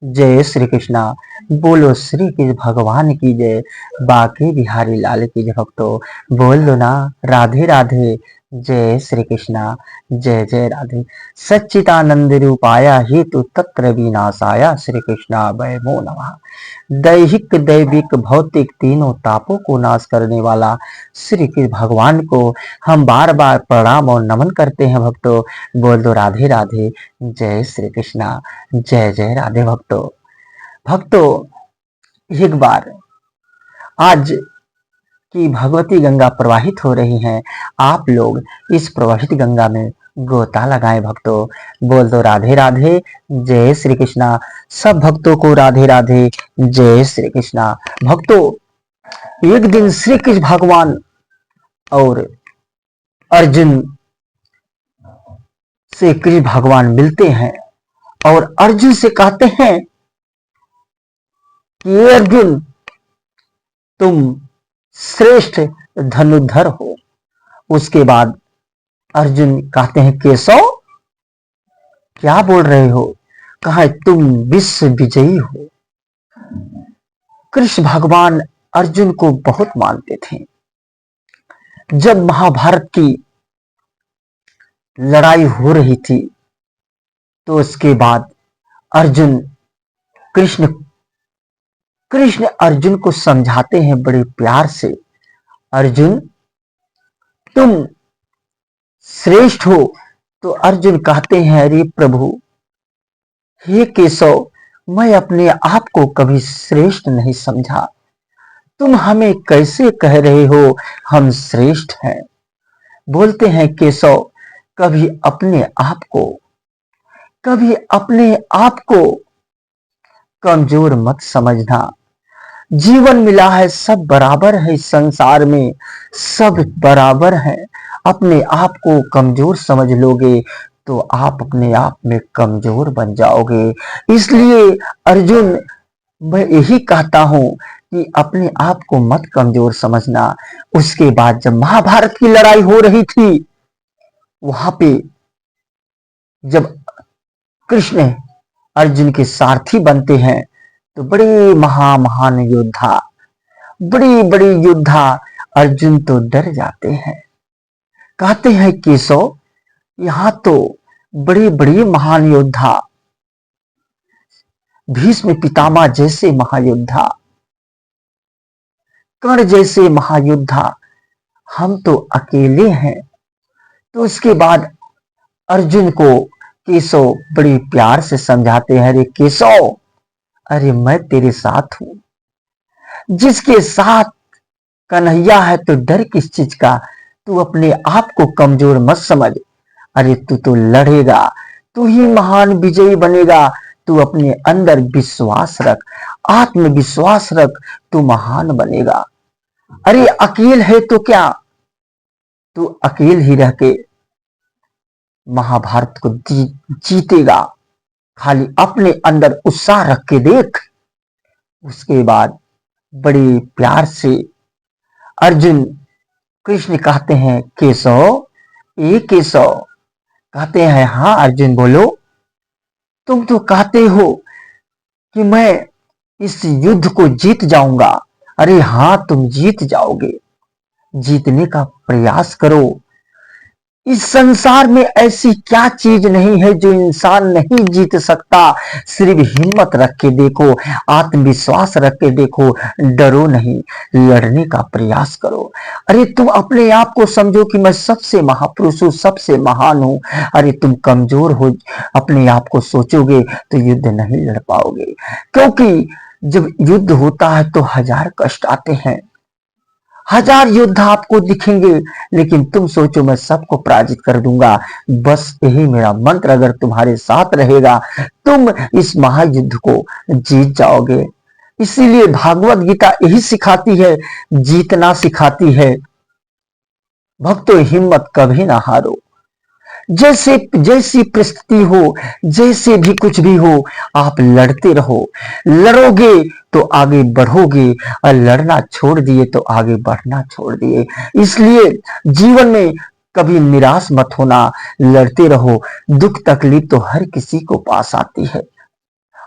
जय श्री कृष्णा। बोलो श्री कृष्ण भगवान की जय। बाके बिहारी लाल की जय। भक्तों बोल दो ना राधे राधे। जय श्री कृष्णा। जय जय राधे। सच्चिदानंद रूपाया हेतु तत्र विनाशाया श्री कृष्णा वैमो नमः। दैहिक दैविक भौतिक तीनों तापों को नाश करने वाला श्री कृष्ण भगवान को हम बार बार प्रणाम और नमन करते हैं। भक्तों बोल दो राधे राधे। जय श्री कृष्णा। जय जय राधे। भक्तों एक बार आज की भगवती गंगा प्रवाहित हो रही हैं। आप लोग इस प्रवाहित गंगा में गोता लगाएं। भक्तों बोल दो राधे राधे। जय श्री कृष्णा। सब भक्तों को राधे राधे। जय श्री कृष्णा। भक्तों एक दिन श्री कृष्ण भगवान और अर्जुन से कृष्ण भगवान मिलते हैं और अर्जुन से कहते हैं कि अर्जुन तुम श्रेष्ठ धनुर्धर हो। उसके बाद अर्जुन कहते हैं केशव क्या बोल रहे हो, कहा तुम विश्व विजयी हो। कृष्ण भगवान अर्जुन को बहुत मानते थे। जब महाभारत की लड़ाई हो रही थी तो उसके बाद अर्जुन कृष्ण कृष्ण अर्जुन को समझाते हैं बड़े प्यार से, अर्जुन तुम श्रेष्ठ हो। तो अर्जुन कहते हैं अरे प्रभु हे केशव मैं अपने आप को कभी श्रेष्ठ नहीं समझा, तुम हमें कैसे कह रहे हो हम श्रेष्ठ हैं। बोलते हैं केशव कभी अपने आप को कमजोर मत समझना। जीवन मिला है सब बराबर है, संसार में सब बराबर है। अपने आप को कमजोर समझ लोगे तो आप अपने आप में कमजोर बन जाओगे। इसलिए अर्जुन मैं यही कहता हूं कि अपने आप को मत कमजोर समझना। उसके बाद जब महाभारत की लड़ाई हो रही थी वहां पे जब कृष्ण अर्जुन के सारथी बनते हैं तो बड़े महान योद्धा बड़ी बड़ी योद्धा अर्जुन तो डर जाते हैं। कहते हैं केशव यहां तो बड़े बड़े महान योद्धा भीष्म पितामह जैसे महायोद्धा कर्ण जैसे महायोद्धा हम तो अकेले हैं। तो उसके बाद अर्जुन को केशव बड़ी प्यार से समझाते हैं अरे केशव अरे मैं तेरे साथ हूं। जिसके साथ कन्हैया है तो डर किस चीज का। तू अपने आप को कमजोर मत समझ। अरे तू तो लड़ेगा, तू ही महान विजयी बनेगा। तू अपने अंदर विश्वास रख, आत्मविश्वास रख, तू महान बनेगा। अरे अकेल है तो क्या, तू अकेल ही रह के महाभारत को जीतेगा। खाली अपने अंदर उत्साह रख के देख। उसके बाद बड़े प्यार से अर्जुन कृष्ण कहते हैं केशव ए केशव। कहते हैं हाँ अर्जुन बोलो। तुम तो कहते हो कि मैं इस युद्ध को जीत जाऊंगा। अरे हाँ तुम जीत जाओगे, जीतने का प्रयास करो। इस संसार में ऐसी क्या चीज नहीं है जो इंसान नहीं जीत सकता। सिर्फ हिम्मत रख के देखो, आत्मविश्वास रख के देखो, डरो नहीं, लड़ने का प्रयास करो। अरे तुम अपने आप को समझो कि मैं सबसे महापुरुष हूं, सबसे महान हूं। अरे तुम कमजोर हो अपने आप को सोचोगे तो युद्ध नहीं लड़ पाओगे। क्योंकि जब युद्ध होता है तो हजार कष्ट आते हैं, हजार योद्धा आपको दिखेंगे, लेकिन तुम सोचो मैं सबको पराजित कर दूंगा। बस यही मेरा मंत्र अगर तुम्हारे साथ रहेगा तुम इस महायुद्ध को जीत जाओगे। इसीलिए भागवत गीता यही सिखाती है, जीतना सिखाती है। भक्तों हिम्मत कभी ना हारो। जैसे जैसी परिस्थिति हो, जैसे भी कुछ भी हो, आप लड़ते रहो। लड़ोगे तो आगे बढ़ोगे और लड़ना छोड़ दिए तो आगे बढ़ना छोड़ दिए। इसलिए जीवन में कभी निराश मत होना, लड़ते रहो। दुख तकलीफ तो हर किसी को पास आती है।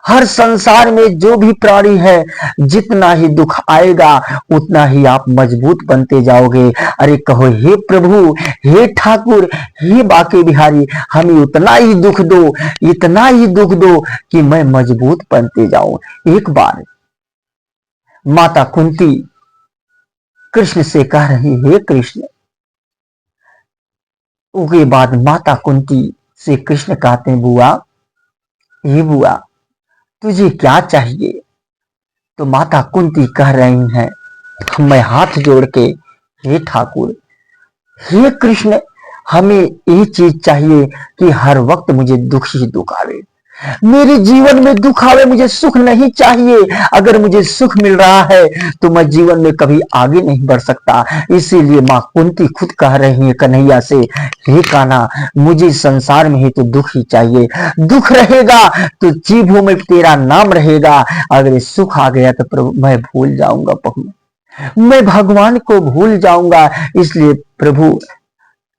हर संसार में जो भी प्राणी है, जितना ही दुख आएगा उतना ही आप मजबूत बनते जाओगे। अरे कहो, हे प्रभु, हे ठाकुर, हे बाके बिहारी, हमें उतना ही दुख दो, इतना ही दुख दो कि मैं मजबूत बनते जाऊं। एक बार माता कुंती कृष्ण से कह रही, हे कृष्ण। उसके बाद माता कुंती से कृष्ण कहते हैं, बुआ, ये बुआ, तुझे क्या चाहिए? तो माता कुंती कह रही हैं, मैं हाथ जोड़ के, हे ठाकुर, हे कृष्ण, हमें ये चीज चाहिए कि हर वक्त मुझे दुख ही दुख आवे, मेरे जीवन में दुख आवे, मुझे सुख नहीं चाहिए। अगर मुझे सुख मिल रहा है तो मैं जीवन में कभी आगे नहीं बढ़ सकता। इसीलिए मां कुंती खुद कह रही है कन्हैया से, हे कान्हा, मुझे संसार में ही तो दुख ही चाहिए। दुख रहेगा तो जीभों में तेरा नाम रहेगा, अगर सुख आ गया तो प्रभु मैं भूल जाऊंगा, प्रभु मैं भगवान को भूल जाऊंगा। इसलिए प्रभु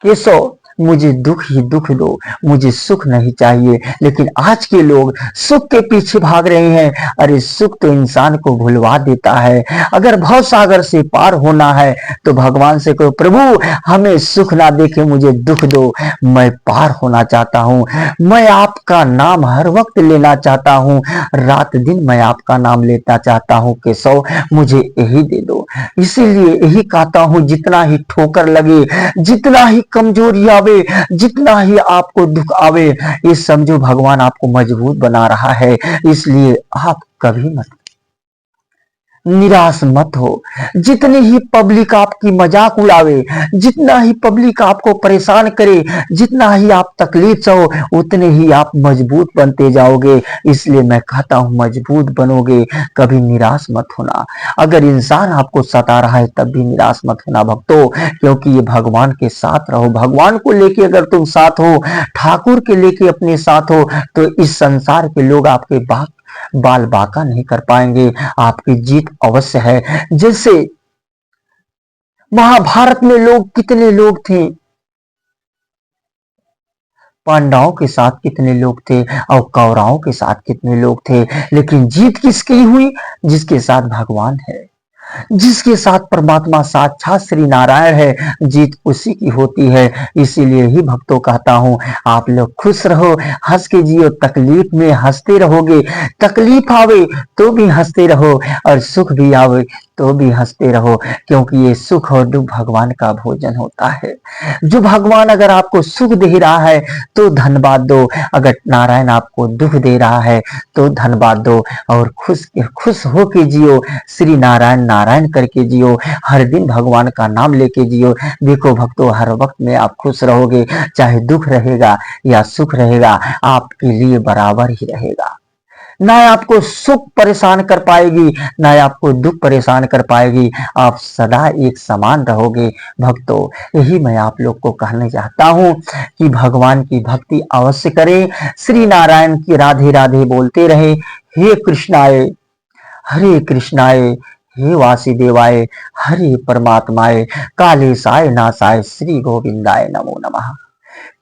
केशव, मुझे दुख ही दुख दो, मुझे सुख नहीं चाहिए। लेकिन आज के लोग सुख के पीछे भाग रहे हैं। अरे सुख तो इंसान को भुलवा देता है। अगर भव सागर से पार होना है तो भगवान से कहो, प्रभु हमें सुख ना देखे, मुझे दुख दो, मैं पार होना चाहता हूँ, मैं आपका नाम हर वक्त लेना चाहता हूँ, रात दिन मैं आपका नाम लेता चाहता हूँ। केशव, मुझे यही दे दो। इसीलिए यही कहता हूँ, जितना ही ठोकर लगे, जितना ही कमजोरी आवे, जितना ही आपको दुख आवे, ये समझो भगवान आपको मजबूत बना रहा है। इसलिए आप कभी मत निराश मत हो। जितनी ही पब्लिक आपकी मजाक उड़ावे, जितना ही पब्लिक आपको परेशान करे, जितना ही आप तकलीफ सहो, उतने ही आप मजबूत बनते जाओगे। इसलिए मैं कहता हूं, मजबूत बनोगे, कभी निराश मत होना। अगर इंसान आपको सता रहा है तब भी निराश मत होना भक्तों, क्योंकि ये भगवान के साथ रहो। भगवान को लेके अगर तुम साथ हो, ठाकुर के लेके अपने साथ हो, तो इस संसार के लोग आपके बाल बाका नहीं कर पाएंगे। आपकी जीत अवश्य है। जैसे महाभारत में लोग, कितने लोग थे, पांडवों के साथ कितने लोग थे और कौरवों के साथ कितने लोग थे, लेकिन जीत किसकी हुई? जिसके साथ भगवान है, जिसके साथ परमात्मा साक्षात श्री नारायण है, जीत उसी की होती है। इसीलिए ही भक्तों कहता हूं, आप लोग खुश रहो, हंस के जियो, तकलीफ में हंसते रहोगे, तकलीफ आवे तो भी हंसते रहो, और सुख भी आवे तो भी हंसते रहो, क्योंकि ये सुख और दुख भगवान का भोजन होता है। जो भगवान अगर आपको सुख दे रहा है तो धन्यवाद दो, अगर नारायण आपको दुख दे रहा है तो धन्यवाद दो, और खुश खुश होके जियो, श्री नारायण नारायण करके जियो, हर दिन भगवान का नाम लेके जियो। देखो भक्तों, हर वक्त में आप खुश रहोगे, चाहे दुख रहेगा या सुख रहेगा, आपके लिए बराबर ही रहेगा। ना आपको सुख परेशान कर पाएगी, ना आपको दुख परेशान कर पाएगी, आप सदा एक समान रहोगे। भक्तों, यही मैं आप लोग को कहना चाहता हूं कि भगवान की भक्ति अवश्य करें, श्री नारायण की राधे राधे बोलते रहे, हे कृष्णाय हरे कृष्णाय, हे वासुदेवाय, हरे परमात्माय, कालेशाय नाशाय, श्री गोविंदाय नमो नमः।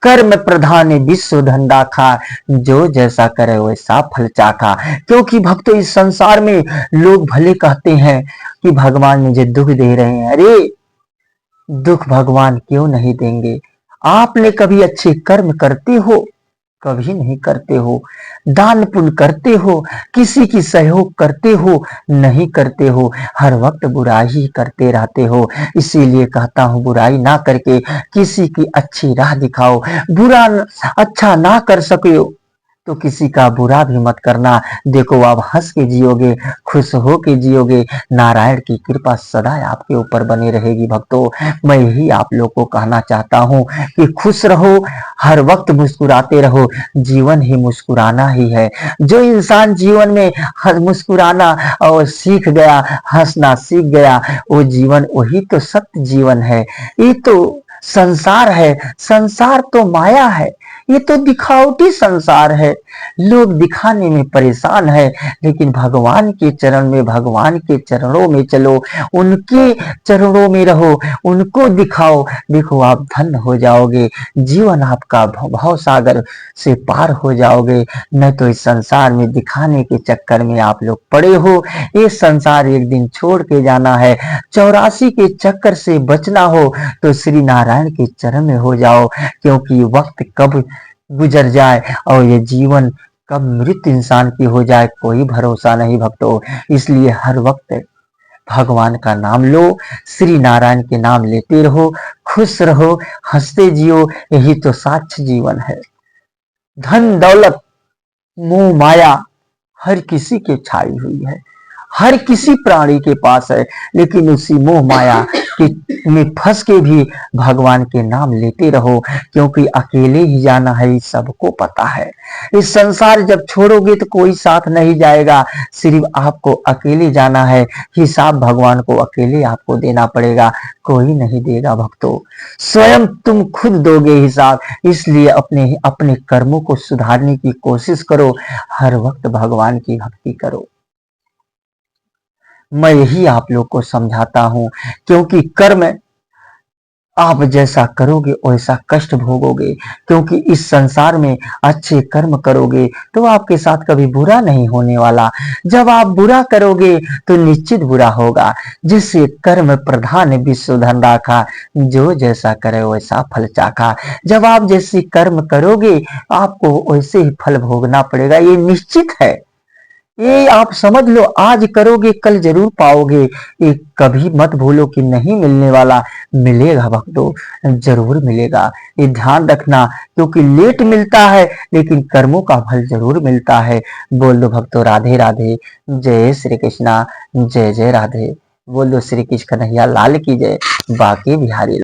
कर्म प्रधान विश्व धंधा खा, जो जैसा करे वैसा फल चाखा। क्योंकि भक्तों, इस संसार में लोग भले कहते हैं कि भगवान मुझे दुख दे रहे हैं। अरे दुख भगवान क्यों नहीं देंगे? आपने कभी अच्छे कर्म करते हो? कभी नहीं करते हो। दान पुण्य करते हो? किसी की सहयोग करते हो? नहीं करते हो। हर वक्त बुराई ही करते रहते हो। इसीलिए कहता हूं, बुराई ना करके किसी की अच्छी राह दिखाओ। बुरा अच्छा ना कर सके तो किसी का बुरा भी मत करना। देखो, आप हंस के जियोगे, खुश हो के जियोगे, नारायण की कृपा सदा आपके ऊपर बनी रहेगी। भक्तों, मैं यही आप लोग को कहना चाहता हूं कि खुश रहो, हर वक्त मुस्कुराते रहो। जीवन ही मुस्कुराना ही है। जो इंसान जीवन में मुस्कुराना और सीख गया, हंसना सीख गया, वो जीवन, वही तो सत्य जीवन है। ये तो संसार है, संसार तो माया है। ये तो दिखावटी संसार है, लोग दिखाने में परेशान है, लेकिन भगवान के चरण में, भगवान के चरणों में चलो, उनके चरणों में रहो, उनको दिखाओ, देखो आप धन्य हो जाओगे, जीवन आपका भाव सागर से पार हो जाओगे। न तो इस संसार में दिखाने के चक्कर में आप लोग पड़े हो, ये संसार एक दिन छोड़ के जाना है। 84 के चक्कर से बचना हो तो श्री नारायण के चरण में हो जाओ, क्योंकि वक्त कब गुजर जाए और ये जीवन कब मृत इंसान की हो जाए कोई भरोसा नहीं भक्तों। इसलिए हर वक्त भगवान का नाम लो, श्री नारायण के नाम लेते रहो, खुश रहो, हंसते जियो, यही तो साक्ष्य जीवन है। धन दौलत मोह माया हर किसी के छाई हुई है, हर किसी प्राणी के पास है, लेकिन उसी मोह माया में फंस के भी भगवान के नाम लेते रहो, क्योंकि अकेले ही जाना है, सबको पता है। इस संसार जब छोड़ोगे तो कोई साथ नहीं जाएगा, सिर्फ आपको अकेले जाना है, हिसाब भगवान को अकेले आपको देना पड़ेगा, कोई नहीं देगा भक्तों, स्वयं तुम खुद दोगे हिसाब। इसलिए अपने अपने कर्मों को सुधारने की कोशिश करो, हर वक्त भगवान की भक्ति करो। मैं यही आप लोग को समझाता हूं, क्योंकि कर्म आप जैसा करोगे वैसा कष्ट भोगोगे, क्योंकि इस संसार में अच्छे कर्म करोगे तो आपके साथ कभी बुरा नहीं होने वाला, जब आप बुरा करोगे तो निश्चित बुरा होगा। जिससे कर्म प्रधान विश्व धन राखा, जो जैसा करे वैसा फल चाखा। जब आप जैसे कर्म करोगे आपको वैसे ही फल भोगना पड़ेगा, ये निश्चित है। ये आप समझ लो, आज करोगे कल जरूर पाओगे, ये कभी मत भूलो कि नहीं मिलने वाला, मिलेगा भक्तों, जरूर मिलेगा, ये ध्यान रखना, क्योंकि लेट मिलता है लेकिन कर्मों का फल जरूर मिलता है। बोल दो भक्तों राधे राधे, जय श्री कृष्णा, जय जय राधे। बोल दो श्री कृष्ण कन्हैया लाल की जय, बाकी बिहारी।